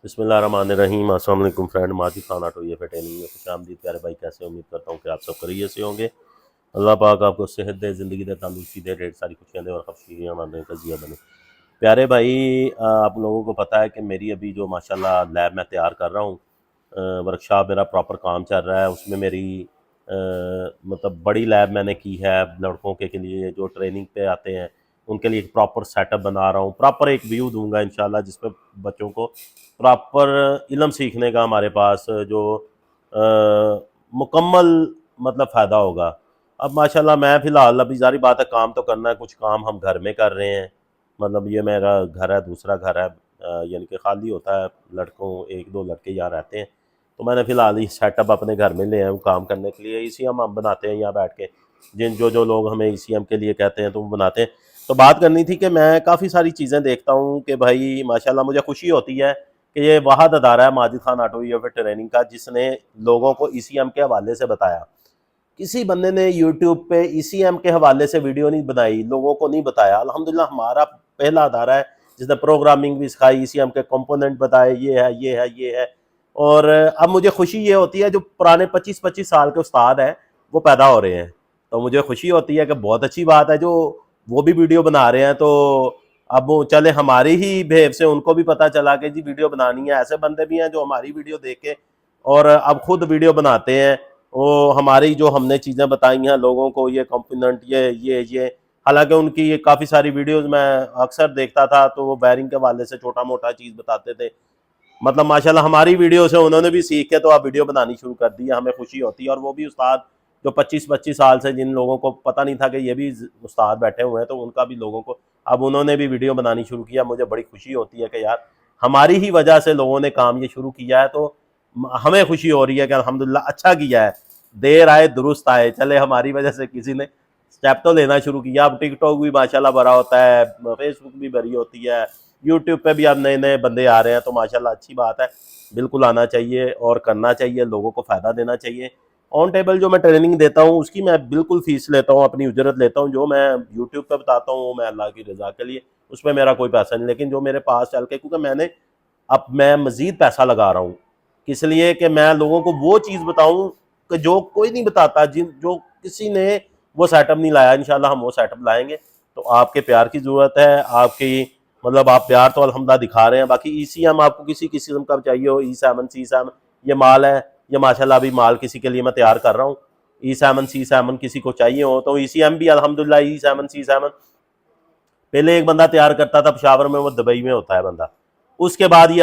बिस्मिल्लाहिर्रहमानिर्रहीम। अस्सलाम वालेकुम फ्रेंड, माजिद खान ऑटो ये ट्रेनिंग में खुश आमदीद। प्यारे भाई, कैसे? उम्मीद करता हूँ कि आप सब खैरियत से होंगे। अल्लाह पाक आपको सेहत दे, ज़िंदगी दे, तंदुरुस्ती दे, ढेर सारी खुशियाँ दे और खफशियाँ मानने का जिया बने। प्यारे भाई, आप लोगों को पता है कि मेरी अभी जो माशाल्लाह लैब में तैयार कर रहा हूँ, वर्कशॉप मेरा प्रॉपर काम चल रहा है। उसमें मेरी मतलब बड़ी लैब मैंने की है लड़कों के लिए जो ट्रेनिंग पे आते हैं, उनके लिए एक प्रॉपर सेटअप बना रहा हूँ। प्रॉपर एक व्यू दूंगा इंशाल्लाह, जिसमें बच्चों को प्रॉपर इल्म सीखने का हमारे पास जो मुकम्मल मतलब फ़ायदा होगा। अब माशाल्लाह मैं फ़िलहाल अभी ज़ाहिर बात है काम तो करना है, कुछ काम हम घर में कर रहे हैं। मतलब ये मेरा घर है, दूसरा घर है, यानी कि खाली होता है, लड़कों एक दो लड़के यहाँ रहते हैं। तो मैंने फ़िलहाल ही सेटअप अपने घर में ले आया हूँ काम करने के लिए। ECM हम बनाते हैं यहाँ बैठ के, जिन जो जो लोग हमें ECM के लिए कहते हैं तो वो बनाते हैं। तो बात करनी थी कि मैं काफ़ी सारी चीज़ें देखता हूँ कि भाई माशाल्लाह मुझे खुशी होती है कि ये वाहद अदारा है माजिद खान ऑटो ये ट्रेनिंग का, जिसने लोगों को ECM के हवाले से बताया। किसी बंदे ने यूट्यूब पे ECM के हवाले से वीडियो नहीं बनाई, लोगों को नहीं बताया। अल्हम्दुलिल्लाह हमारा पहला अदारा है जिसने प्रोग्रामिंग भी सिखाई, ECM के कंपोनेंट बताए, ये है ये है ये है। और अब मुझे खुशी ये होती है जो पुराने 25-25 साल के उस्ताद हैं वो पैदा हो रहे हैं, तो मुझे खुशी होती है कि बहुत अच्छी बात है जो वो भी वीडियो बना रहे हैं। तो अब वो चले हमारी ही भेव से उनको भी पता चला कि जी वीडियो बनानी है। ऐसे बंदे भी हैं जो हमारी वीडियो देख के और अब खुद वीडियो बनाते हैं। वो हमारी जो हमने चीज़ें बताई हैं लोगों को, ये कंपोनेंट ये हालांकि उनकी ये काफ़ी सारी वीडियोस मैं अक्सर देखता था, तो वो वायरिंग के वाले से छोटा मोटा चीज़ बताते थे। मतलब माशाल्लाह हमारी वीडियो से उन्होंने भी सीख के तो आप वीडियो बनानी शुरू कर दी है, हमें खुशी होती है। और वो भी उस्ताद जो 25-25 साल से, जिन लोगों को पता नहीं था कि ये भी उस्ताद बैठे हुए हैं, तो उनका भी लोगों को अब उन्होंने भी वीडियो बनानी शुरू किया। मुझे बड़ी खुशी होती है कि यार हमारी ही वजह से लोगों ने काम ये शुरू किया है, तो हमें खुशी हो रही है कि अल्हम्दुलिल्लाह अच्छा किया है। देर आए दुरुस्त आए, चले हमारी वजह से किसी ने स्टेप तो लेना शुरू किया। अब टिकटॉक भी माशाल्लाह भरा होता है, फेसबुक भी भरी होती है, यूट्यूब पे भी अब नए नए बंदे आ रहे हैं, तो माशाल्लाह अच्छी बात है। बिल्कुल आना चाहिए और करना चाहिए, लोगों को फ़ायदा देना चाहिए। ऑन टेबल जो मैं ट्रेनिंग देता हूँ उसकी मैं बिल्कुल फ़ीस लेता हूँ, अपनी उजरत लेता हूँ। जो मैं यूट्यूब पे बताता हूँ वो मैं अल्लाह की रज़ा के लिए, उसमें मेरा कोई पैसा नहीं। लेकिन जो मेरे पास चल के, क्योंकि अब मैं मज़ीद पैसा लगा रहा हूँ, किस लिए कि मैं लोगों को वो चीज़ बताऊँ कि जो कोई नहीं बताता, जिन जो किसी ने वो सेटअप नहीं लाया। इंशाल्लाह हम वो सेटअप लाएंगे। तो आपके प्यार की ज़रूरत है, आपकी मतलब आप प्यार तो अल्हम्दुलिल्लाह दिखा रहे हैं। बाकी ECM आपको किसी किस्म का चाहिए हो, E7 C7 ये माल है, ये माशाल्लाह अभी माल किसी के लिए मैं तैयार कर रहा हूँ। E7 C7 किसी को चाहिए हो तो ECM भी अल्हम्दुलिल्लाह E7 C7 पहले एक बंदा तैयार करता था पेशावर में, वो दुबई में होता है बंदा। उसके बाद ये